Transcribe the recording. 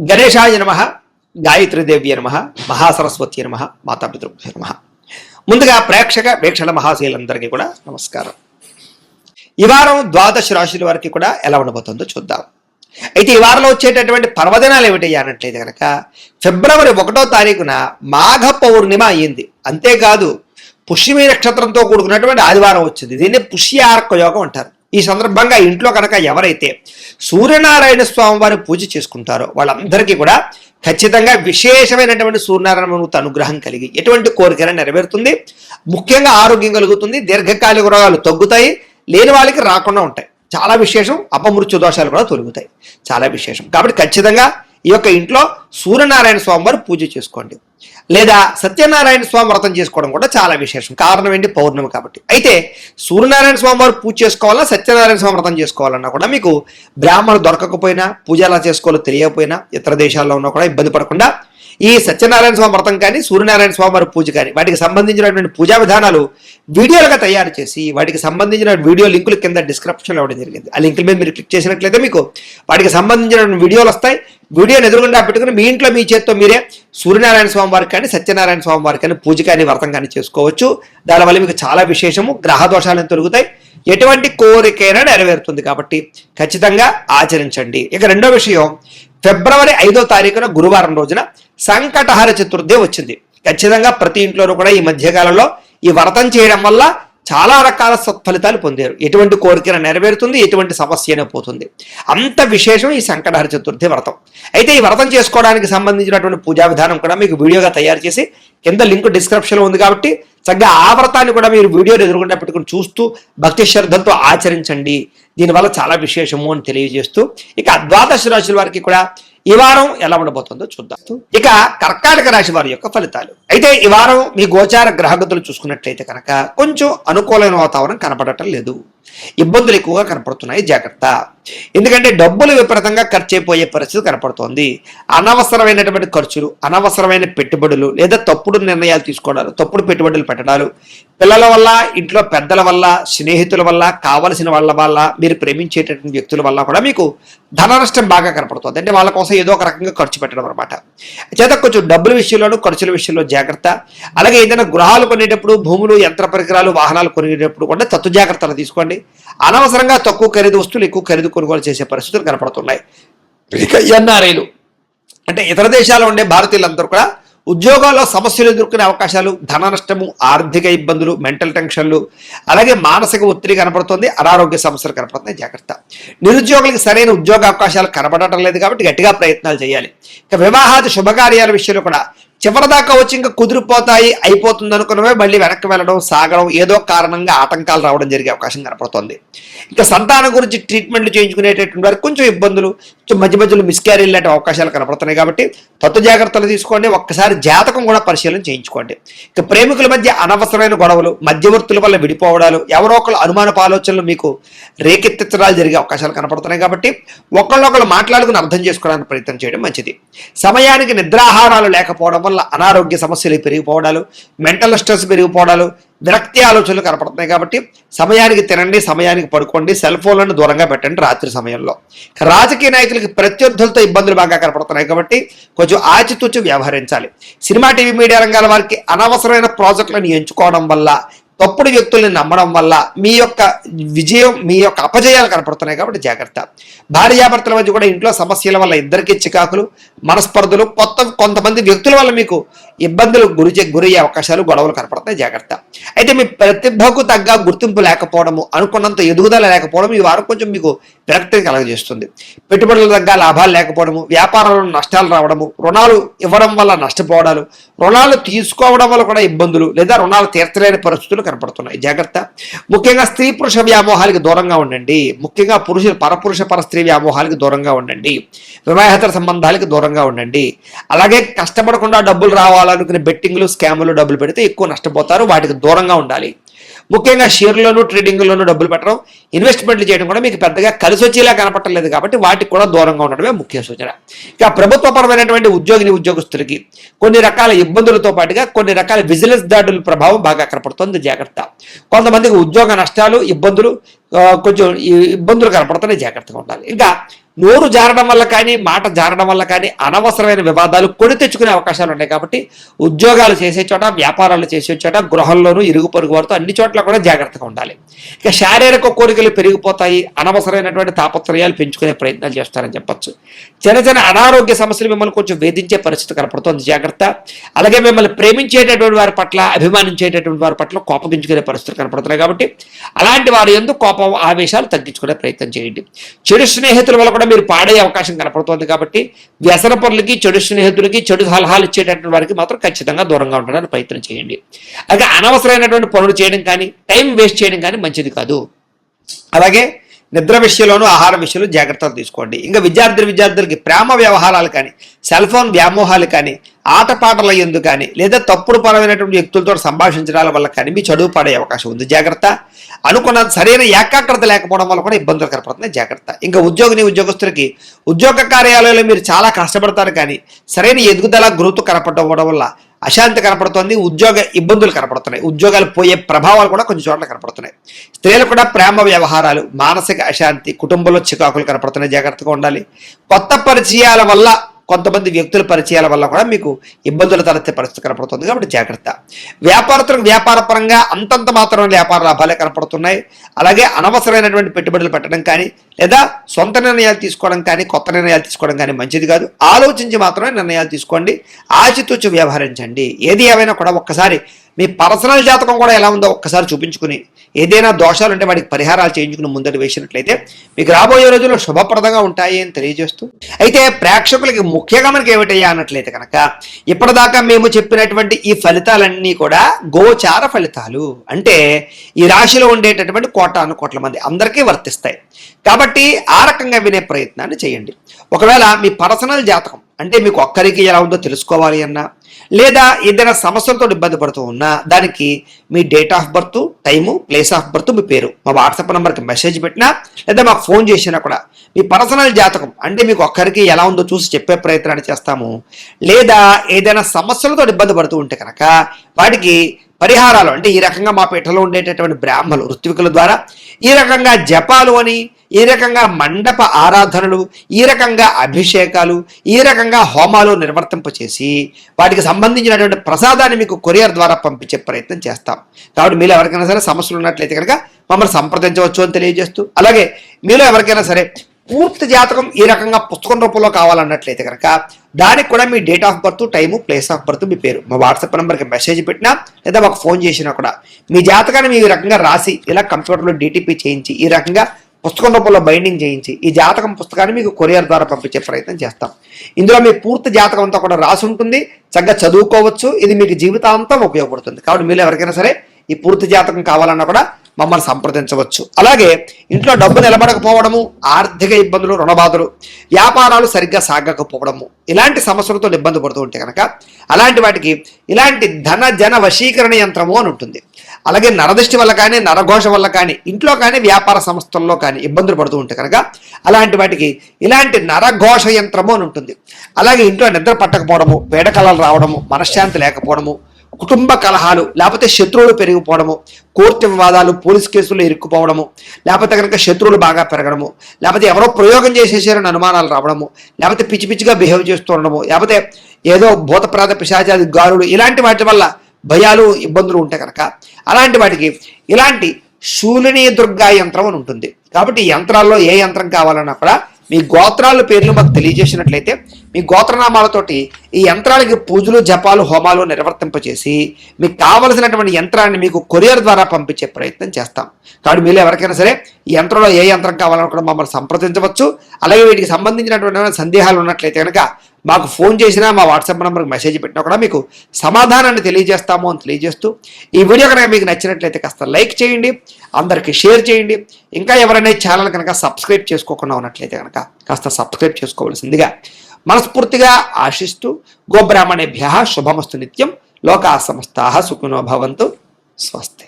గణేశాయ నమః, గాయత్రీదేవ్య నమః, మహాసరస్వతి నమః, మాతాపితృభ్యో నమః. ముందుగా వీక్షణ మహాశీలందరికీ కూడా నమస్కారం. ఈ వారం ద్వాదశ రాశుల వారికి కూడా ఎలా ఉండబోతుందో చూద్దాం. అయితే ఈ వారంలో వచ్చేటటువంటి పర్వదినాలు ఏమిటి అన్నట్లయితే కనుక ఫిబ్రవరి 1వ తారీఖున మాఘ పౌర్ణిమ అయ్యింది. అంతేకాదు పుష్యమి నక్షత్రంతో కూడుకున్నటువంటి ఆదివారం వచ్చింది. దీన్ని పుష్యార్క యోగం అంటారు. ఈ సందర్భంగా ఇంట్లో కనుక ఎవరైతే సూర్యనారాయణ స్వామి వారి పూజ చేసుకుంటారో వాళ్ళందరికీ కూడా ఖచ్చితంగా విశేషమైనటువంటి సూర్యనారాయణ అనుగ్రహం కలిగి ఎటువంటి కోరికైనా నెరవేరుతుంది. ముఖ్యంగా ఆరోగ్యం కలుగుతుంది, దీర్ఘకాలిక రోగాలు తగ్గుతాయి, లేని వాళ్ళకి రాకుండా ఉంటాయి. చాలా విశేషం. అపమృత్యు దోషాలు కూడా తొలగుతాయి. చాలా విశేషం. కాబట్టి ఖచ్చితంగా ఈ యొక్క ఇంట్లో సూర్యనారాయణ స్వామి వారు పూజ చేసుకోండి, లేదా సత్యనారాయణ స్వామి వ్రతం చేసుకోవడం కూడా చాలా విశేషం. కారణం ఏంటి? పౌర్ణమి కాబట్టి. అయితే సూర్యనారాయణ స్వామి వారు పూజ చేసుకోవాలా, సత్యనారాయణ స్వామి వ్రతం చేసుకోవాలన్నా కూడా మీకు బ్రాహ్మణులు దొరకకపోయినా, పూజ ఎలా చేసుకోవాలో తెలియకపోయినా, ఇతర దేశాల్లో ఉన్నా కూడా ఇబ్బంది పడకుండా ఈ సత్యనారాయణ స్వామి వ్రతం కానీ, సూర్యనారాయణ స్వామి వారి పూజ కానీ, వాటికి సంబంధించినటువంటి పూజా విధానాలు వీడియోలుగా తయారు చేసి వాటికి సంబంధించిన వీడియో లింకులు కింద డిస్క్రిప్షన్లో ఇవ్వడం జరిగింది. ఆ లింకుల మీద మీరు క్లిక్ చేసినట్లయితే మీకు వాటికి సంబంధించిన వీడియోలు వస్తాయి. వీడియోని ఎదురుగుండా పెట్టుకుని మీ ఇంట్లో మీ చేత్తో మీరే సూర్యనారాయణ స్వామి వారికి కానీ, సత్యనారాయణ స్వామి వారికి కానీ పూజ కానీ, వ్రతం కానీ చేసుకోవచ్చు. దానివల్ల మీకు చాలా విశేషము. గ్రహ దోషాలను తొలుగుతాయి, ఎటువంటి కోరికైనా నెరవేరుతుంది. కాబట్టి ఖచ్చితంగా ఆచరించండి. ఇక రెండో విషయం, ఫిబ్రవరి 5వ తారీఖున గురువారం రోజున సంకటహర చతుర్థి వచ్చింది. ఖచ్చితంగా ప్రతి ఇంట్లోనూ కూడా ఈ మధ్యకాలంలో ఈ వ్రతం చేయడం వల్ల చాలా రకాల సత్ఫలితాలు పొందారు. ఎటువంటి కోరికన నెరవేరుతుంది, ఎటువంటి సమస్య అయినా పోతుంది. అంత విశేషం ఈ సంకటహర చతుర్థి వ్రతం. అయితే ఈ వ్రతం చేసుకోవడానికి సంబంధించినటువంటి పూజా విధానం కూడా మీకు వీడియోగా తయారు చేసి కింద లింక్ డిస్క్రిప్షన్లో ఉంది. కాబట్టి చక్కగా ఆ వ్రతాన్ని కూడా మీరు వీడియోని ఎదురుకుండా పెట్టుకుని చూస్తూ భక్తి శ్రద్ధలతో ఆచరించండి. దీనివల్ల చాలా విశేషము అని తెలియజేస్తూ ఇక ద్వాదశ రాశుల వారికి కూడా ఈ వారం ఎలా ఉండబోతుందో చూద్దాం. ఇక కర్కాటక రాశి వారి యొక్క ఫలితాలు. అయితే ఈ వారం మీ గోచార గ్రహగతులు చూసుకున్నట్లయితే కనుక కొంచెం అనుకూలమైన వాతావరణం కనపడటం లేదు. ఇబ్బందులు ఎక్కువగా కనపడుతున్నాయి. జాగ్రత్త. ఎందుకంటే డబ్బులు విపరీతంగా ఖర్చు అయిపోయే పరిస్థితి కనపడుతోంది. అనవసరమైనటువంటి ఖర్చులు, అనవసరమైన పెట్టుబడులు, లేదా తప్పుడు నిర్ణయాలు తీసుకోవడాలు, తప్పుడు పెట్టుబడులు పెట్టడాలు, పిల్లల వల్ల, ఇంట్లో పెద్దల వల్ల, స్నేహితుల వల్ల, కావలసిన వాళ్ళ వల్ల, మీరు ప్రేమించేటటువంటి వ్యక్తుల వల్ల కూడా మీకు ధన నష్టం బాగా కనపడుతుంది. అంటే వాళ్ళ కోసం ఏదో ఒక రకంగా ఖర్చు పెట్టడం అనమాట. చేత కొంచెం డబ్బుల విషయంలోనూ, ఖర్చుల విషయంలో జాగ్రత్త. అలాగే ఏదైనా గృహాలు కొనేటప్పుడు, భూములు, యంత్ర పరికరాలు, వాహనాలు కొనేటప్పుడు కూడా తత్తు జాగ్రత్తలు తీసుకోండి. అనవసరంగా తక్కువ ఖరీదు వస్తువులు ఎక్కువ ఖరీదు కొనుగోలు చేసే పరిస్థితులు కనపడుతున్నాయి. ఇక ఎన్ఆర్ఐలు అంటే ఇతర దేశాల్లో ఉండే భారతీయులందరూ కూడా ఉద్యోగాల్లో సమస్యలు ఎదుర్కొనే అవకాశాలు, ధన నష్టము, ఆర్థిక ఇబ్బందులు, మెంటల్ టెన్షన్లు, అలాగే మానసిక ఒత్తిడి కనపడుతుంది. అనారోగ్య సమస్యలు కనపడుతున్నాయి. జాగ్రత్త. నిరుద్యోగులకు సరైన ఉద్యోగ అవకాశాలు కనబడటం లేదు కాబట్టి గట్టిగా ప్రయత్నాలు చేయాలి. ఇక వివాహాది శుభకార్యాల విషయంలో కూడా చివరిదాకా వచ్చి ఇంకా కుదిరిపోతాయి, అయిపోతుంది అనుకున్నవే మళ్ళీ వెనక్కి వెళ్ళడం, సాగడం, ఏదో కారణంగా ఆటంకాలు రావడం జరిగే అవకాశం కనపడుతుంది. ఇంకా సంతానం గురించి ట్రీట్మెంట్లు చేయించుకునేటటువంటి వారికి కొంచెం ఇబ్బందులు, మధ్య మధ్యలో మిస్క్యారీలు లాంటి అవకాశాలు కనపడుతున్నాయి. కాబట్టి తత్వ జాగ్రత్తలు తీసుకోండి. ఒక్కసారి జాతకం కూడా పరిశీలన చేయించుకోండి. ఇక ప్రేమికుల మధ్య అనవసరమైన గొడవలు, మధ్యవర్తుల వల్ల విడిపోవడాలు, ఎవరో ఒకళ్ళు అనుమానపు ఆలోచనలు మీకు రేకెత్తించడాలు జరిగే అవకాశాలు కనపడుతున్నాయి. కాబట్టి ఒకళ్ళొకళ్ళు మాట్లాడుకుని అర్థం చేసుకోవడానికి ప్రయత్నం చేయడం మంచిది. సమయానికి నిద్రాహారాలు లేకపోవడం వల్ల అనారోగ్య సమస్యలు పెరిగిపోవడాలు, మెంటల్ స్ట్రెస్ పెరిగిపోవడాలు, విరక్తి ఆలోచనలు కనపడుతున్నాయి. కాబట్టి సమయానికి తినండి, సమయానికి పడుకోండి, సెల్ ఫోన్లను దూరంగా పెట్టండి రాత్రి సమయంలో. రాజకీయ నాయకులకి ప్రత్యర్థులతో ఇబ్బందులు బాగా కనపడుతున్నాయి. కాబట్టి కొంచెం ఆచితూచి వ్యవహరించాలి. సినిమా, టీవీ, మీడియా రంగాల వారికి అనవసరమైన ప్రాజెక్టులను ఎంచుకోవడం వల్ల, తప్పుడు వ్యక్తుల్ని నమ్మడం వల్ల మీ యొక్క విజయం, మీ యొక్క అపజయాలు కనపడుతున్నాయి. కాబట్టి జాగ్రత్త. భార్యాభర్తల మధ్య కూడా ఇంట్లో సమస్యల వల్ల ఇద్దరికీ చికాకులు, మనస్పర్ధలు, కొంతమంది వ్యక్తుల వల్ల మీకు ఇబ్బందులు గురయ్యే అవకాశాలు, గొడవలు కనపడుతున్నాయి. జాగ్రత్త. అయితే మీ ప్రతిభకు తగ్గ గుర్తింపు లేకపోవడము, అనుకున్నంత ఎదుగుదల లేకపోవడం ఈ వారం కొంచెం మీకు విరక్తిని కలగజేస్తుంది. పెట్టుబడుల తగ్గ లాభాలు లేకపోవడము, వ్యాపారంలో నష్టాలు రావడము, రుణాలు ఇవ్వడం వల్ల నష్టపోవడాలు, రుణాలు తీసుకోవడం వల్ల కూడా ఇబ్బందులు, లేదా రుణాలు తీర్చలేని పరిస్థితులు కనపడుతున్నాయి. జాగ్రత్త. ముఖ్యంగా స్త్రీ పురుష వ్యామోహాలకు దూరంగా ఉండండి. ముఖ్యంగా పరపురుష పరస్త్రీ వ్యామోహాలకు దూరంగా ఉండండి. వివాహేతర సంబంధాలకు దూరంగా ఉండండి. అలాగే కష్టపడకుండా డబ్బులు రావాలనుకునే బెట్టింగ్లు, స్కాములు డబ్బులు పెడితే ఎక్కువ నష్టపోతారు. వాటికి దూరంగా ఉండాలి. ముఖ్యంగా షేర్లోను, ట్రేడింగ్లోనూ డబ్బులు పెట్టడం, ఇన్వెస్ట్మెంట్లు చేయడం కూడా మీకు పెద్దగా కలిసి వచ్చేలా కనపడలేదు. కాబట్టి వాటికి కూడా దూరంగా ఉండడమే ముఖ్య సూచన. ఇక ప్రభుత్వపరమైనటువంటి ఉద్యోగస్తులకి కొన్ని రకాల ఇబ్బందులతో పాటుగా కొన్ని రకాల విజిలెన్స్ దాడుల ప్రభావం బాగా కనపడుతుంది. జాగ్రత్త. కొంతమందికి ఉద్యోగ నష్టాలు, ఇబ్బందులు, కొంచెం ఇబ్బందులు కనపడుతున్నాయి, జాగ్రత్తగా ఉండాలి. ఇంకా నోరు జారడం వల్ల కానీ, మాట జారడం వల్ల కానీ అనవసరమైన వివాదాలు కొని తెచ్చుకునే అవకాశాలు ఉన్నాయి. కాబట్టి ఉద్యోగాలు చేసే చోట, వ్యాపారాలు చేసే చోట, గృహంలోనూ, ఇరుగు పొరుగు వారితో అన్ని చోట్ల కూడా జాగ్రత్తగా ఉండాలి. ఇక శారీరక కోరికలు పెరిగిపోతాయి, అనవసరమైనటువంటి తాపత్రయాలు పెంచుకునే ప్రయత్నాలు చేస్తారని చెప్పొచ్చు. చిన్న చిన్న అనారోగ్య సమస్యలు మిమ్మల్ని కొంచెం వేధించే పరిస్థితి కనపడుతుంది, జాగ్రత్త. అలాగే మిమ్మల్ని ప్రేమించేటటువంటి వారి పట్ల, అభిమానించేటటువంటి వారి పట్ల కోపగించుకునే పరిస్థితులు కనపడుతున్నాయి. కాబట్టి అలాంటి వారి యందు కోపం, ఆవేశాలు తగ్గించుకునే ప్రయత్నం చేయండి. చెడు స్నేహితుల వల్ల కూడా మీరు పాడే అవకాశం కనపడుతుంది. కాబట్టి వ్యసన పనులకి, చెడు స్నేహితులకి, చెడు సలహాలు ఇచ్చేటటువంటి వారికి మాత్రం ఖచ్చితంగా దూరంగా ఉండడానికి ప్రయత్నం చేయండి. అలాగే అనవసరమైనటువంటి పనులు చేయడం కానీ, టైం వేస్ట్ చేయడం కానీ మంచిది కాదు. అలాగే నిద్ర విషయంలోనూ, ఆహార విషయంలో జాగ్రత్తలు తీసుకోండి. ఇంకా విద్యార్థులకి ప్రేమ వ్యవహారాలు కానీ, సెల్ ఫోన్ వ్యామోహాలు కానీ, ఆటపాటల యందు కానీ, లేదా తప్పుడు పరమైనటువంటి వ్యక్తులతో సంభాషించడాల వల్ల కానీ మీ చదువు పడే అవకాశం ఉంది, జాగ్రత్త. అనుకున్న సరైన ఏకాగ్రత లేకపోవడం వల్ల కూడా ఇబ్బందులు కనపడుతున్నాయి, జాగ్రత్త. ఇంకా ఉద్యోగస్తులకి ఉద్యోగ కార్యాలయంలో మీరు చాలా కష్టపడతారు కానీ సరైన ఎదుగుదల, గ్రోత్ కనపడకపోవడం వల్ల అశాంతి కనపడుతుంది, ఉద్యోగ ఇబ్బందులు కనపడుతున్నాయి, ఉద్యోగాలు పోయే ప్రభావాలు కూడా కొన్ని చోట్ల కనపడుతున్నాయి. స్త్రీలు కూడా ప్రేమ వ్యవహారాలు, మానసిక అశాంతి, కుటుంబంలో చికాకులు కనపడుతున్నాయి, జాగ్రత్తగా ఉండాలి. కొత్త పరిచయాల వల్ల, కొంతమంది వ్యక్తుల పరిచయాల వల్ల కూడా మీకు ఇబ్బందులు తలెత్తే పరిస్థితి కనపడుతుంది, కాబట్టి జాగ్రత్త. వ్యాపారస్తులకు వ్యాపారపరంగా అంతంత మాత్రం వ్యాపార లాభాలే కనపడుతున్నాయి. అలాగే అనవసరమైనటువంటి పెట్టుబడులు పెట్టడం కానీ, లేదా సొంత నిర్ణయాలు తీసుకోవడం కానీ, కొత్త నిర్ణయాలు తీసుకోవడం కానీ మంచిది కాదు. ఆలోచించి మాత్రమే నిర్ణయాలు తీసుకోండి, ఆచితూచి వ్యవహరించండి. ఏది ఏమైనా కూడా ఒక్కసారి మీ పర్సనల్ జాతకం కూడా ఎలా ఉందో ఒక్కసారి చూపించుకుని, ఏదైనా దోషాలు ఉంటే వాటికి పరిహారాలు చేయించుకుని ముందడు వేసినట్లయితే మీకు రాబోయే రోజుల్లో శుభప్రదంగా ఉంటాయి అని తెలియజేస్తూ, అయితే ప్రేక్షకులకి ముఖ్యంగా మనకి ఏమిటయ్యా అన్నట్లయితే కనుక, ఇప్పటిదాకా మేము చెప్పినటువంటి ఈ ఫలితాలన్నీ కూడా గోచార ఫలితాలు, అంటే ఈ రాశిలో ఉండేటటువంటి కోట్ల మంది అందరికీ వర్తిస్తాయి. కాబట్టి ఆ రకంగా వినే ప్రయత్నాన్ని చేయండి. ఒకవేళ మీ పర్సనల్ జాతకం అంటే మీకు ఒక్కరికి ఎలా ఉందో తెలుసుకోవాలి అన్నా, లేదా ఏదైనా సమస్యలతో ఇబ్బంది పడుతూ ఉన్నా, దానికి మీ date of birth, time, place of birth, మీ పేరు మా వాట్సాప్ నెంబర్కి మెసేజ్ పెట్టినా, లేదా మాకు ఫోన్ చేసినా కూడా మీ పర్సనల్ జాతకం అంటే మీకు ఒక్కరికి ఎలా ఉందో చూసి చెప్పే ప్రయత్నాన్ని చేస్తాము. లేదా ఏదైనా సమస్యలతో ఇబ్బంది పడుతూ ఉంటే కనుక వాటికి పరిహారాలు అంటే ఈ రకంగా మా పీఠలో ఉండేటటువంటి బ్రాహ్మణులు, ఋత్వికుల ద్వారా ఈ రకంగా జపాలు అని, ఈ రకంగా మండప ఆరాధనలు, ఈ రకంగా అభిషేకాలు, ఈ రకంగా హోమాలు నిర్వర్తింపచేసి వాటికి సంబంధించినటువంటి ప్రసాదాన్ని మీకు కొరియర్ ద్వారా పంపించే ప్రయత్నం చేస్తాం. కాబట్టి మీలో ఎవరికైనా సరే సమస్యలు ఉన్నట్లయితే కనుక మమ్మల్ని సంప్రదించవచ్చు అని తెలియజేస్తూ, అలాగే మీలో ఎవరికైనా సరే పూర్తి జాతకం ఈ రకంగా పుస్తకం రూపంలో కావాలన్నట్లయితే కనుక దానికి కూడా మీ date of birth, time, place of birth, మీ పేరు మా వాట్సాప్ నెంబర్కి మెసేజ్ పెట్టినా, లేదా మాకు ఫోన్ చేసినా కూడా మీ జాతకాన్ని మీ రకంగా రాసి ఇలా కంప్యూటర్లో డిటిపి చేయించి, ఈ రకంగా పుస్తకం రూపంలో బైండింగ్ చేయించి ఈ జాతకం పుస్తకాన్ని మీకు కొరియర్ ద్వారా పంపించే ప్రయత్నం చేస్తాం. ఇందులో మీ పూర్తి జాతకం అంతా కూడా రాసి ఉంటుంది, చక్కగా చదువుకోవచ్చు. ఇది మీకు జీవితాంతం ఉపయోగపడుతుంది. కాబట్టి మీరు ఎవరికైనా సరే ఈ పూర్తి జాతకం కావాలన్నా కూడా మమ్మల్ని సంప్రదించవచ్చు. అలాగే ఇంట్లో డబ్బు నిలబడకపోవడము, ఆర్థిక ఇబ్బందులు, రుణబాధలు, వ్యాపారాలు సరిగ్గా సాగకపోవడము, ఇలాంటి సమస్యలతో ఇబ్బంది పడుతూ ఉంటే కనుక అలాంటి వాటికి ఇలాంటి ధన జన వశీకరణ యంత్రము అని ఉంటుంది. అలాగే నరదృష్టి వల్ల కానీ, నరఘోష వల్ల కానీ, ఇంట్లో కానీ, వ్యాపార సంస్థల్లో కానీ ఇబ్బందులు పడుతూ ఉంటే కనుక అలాంటి వాటికి ఇలాంటి నరఘోష యంత్రము అని ఉంటుంది. అలాగే ఇంట్లో నిద్ర పట్టకపోవడము, పీడకలలు రావడము, మనశ్శాంతి లేకపోవడము, కుటుంబ కలహాలు, లేకపోతే శత్రువులు పెరిగిపోవడము, కోర్టు వివాదాలు, పోలీస్ కేసులు ఇరుక్కుపోవడము, లేకపోతే కనుక శత్రువులు బాగా పెరగడము, లేకపోతే ఎవరో ప్రయోగం చేసేసారని అనుమానాలు రావడము, లేకపోతే పిచ్చి పిచ్చిగా బిహేవ్ చేస్తూ ఉండడము, లేకపోతే ఏదో భూతప్రాత పిశాచాది గారులు, ఇలాంటి వాటి వల్ల భయాలు, ఇబ్బందులు ఉంటాయి కనుక అలాంటి వాటికి ఇలాంటి శూలిని దుర్గా యంత్రం అని ఉంటుంది. కాబట్టి ఈ యంత్రాల్లో ఏ యంత్రం కావాలన్నా కూడా మీ గోత్రాల పేర్లు మాకు తెలియజేసినట్లయితే మీ గోత్రనామాలతోటి ఈ యంత్రాలకి పూజలు, జపాలు, హోమాలు నిర్వర్తింపచేసి మీకు కావలసినటువంటి యంత్రాన్ని మీకు కొరియర్ ద్వారా పంపించే ప్రయత్నం చేస్తాం. కాబట్టి మీరు ఎవరికైనా సరే ఈ యంత్రంలో ఏ యంత్రం కావాలన్నా కూడా మమ్మల్ని సంప్రదించవచ్చు. అలాగే వీటికి సంబంధించినటువంటి సందేహాలు ఉన్నట్లయితే కనుక మాకు ఫోన్ చేసినా, మా వాట్సాప్ నెంబర్కి మెసేజ్ పెట్టినా కూడా మీకు సమాధానాన్ని తెలియజేస్తాము అని తెలియజేస్తూ, ఈ వీడియో కనుక మీకు నచ్చినట్లయితే కాస్త లైక్ చేయండి, అందరికీ షేర్ చేయండి. ఇంకా ఎవరైనా ఛానల్ కనుక సబ్స్క్రైబ్ చేసుకోకుండా ఉన్నట్లయితే కనుక కాస్త సబ్స్క్రైబ్ చేసుకోవాల్సిందిగా మనస్ఫూర్తిగా ఆశిస్తూ, గోబ్రాహ్మణేభ్యః శుభమస్తు నిత్యం, లోకా సమస్తాః సుఖినో భవంతు, స్వస్తి.